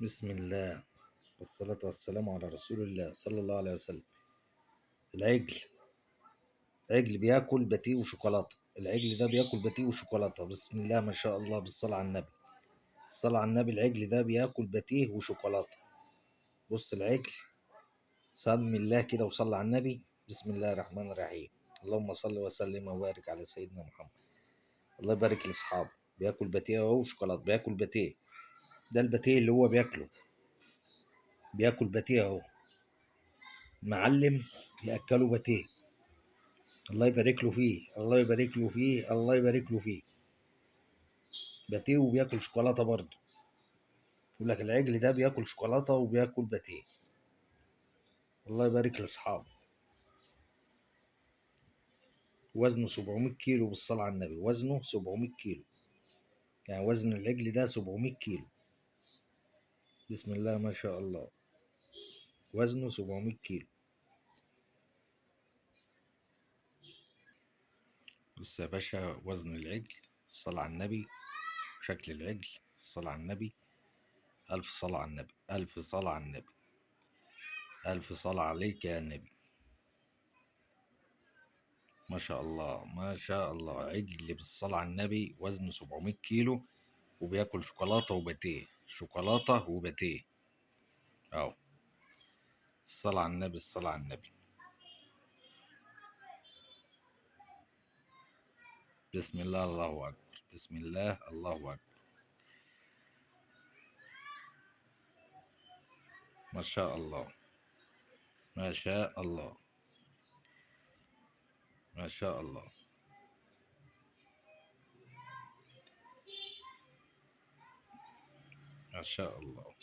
بسم الله والصلاة والسلام على رسول الله صلى الله عليه وسلم. العجل عجل بياكل باتيه وشوكولاتة. العجل ده بياكل باتيه وشوكولاتة. بسم الله ما شاء الله، بالصلاة على النبي. الصلاة على النبي. العجل ده بياكل باتيه وشوكولاتة. بص العجل، سمي الله كده وصلى على النبي. بسم الله الرحمن الرحيم. اللهم صل وسلم وبارك على سيدنا محمد. الله يبارك لاصحابه. بياكل باتيه اهو وشوكولاتة. بياكل باتيه، ده الباتيه اللي هو بياكله. بياكل باتيه اهو. معلم ياكله باتيه. الله يبارك له فيه، الله يبارك له فيه، الله يبارك له فيه. باتيه وبياكل شوكولاته برضه. يقول لك العجل ده بياكل شوكولاته وبياكل باتيه. الله يبارك لاصحابه. وزنه 700 كيلو بالصلاه على النبي. وزنه 700 كيلو، يعني وزن العجل ده 700 كيلو. بسم الله ما شاء الله. وزنه 700 كيلو. بص يا باشا، وزن العجل، الصلاة على النبي، شكل العجل، الصلاة على النبي. ألف صلاة على النبي، ألف صلاة على النبي، ألف صلاة عليك يا نبي. ما شاء الله ما شاء الله. عجل بالصلاة على النبي، وزنه 700 كيلو، وبياكل شوكولاتة وباتيه، شوكولاتة وباتيه اهو. الصلاة على النبي، الصلاة على النبي. بسم الله الله أكبر، بسم الله الله أكبر. ما شاء الله ما شاء الله ما شاء الله. ما شاء الله.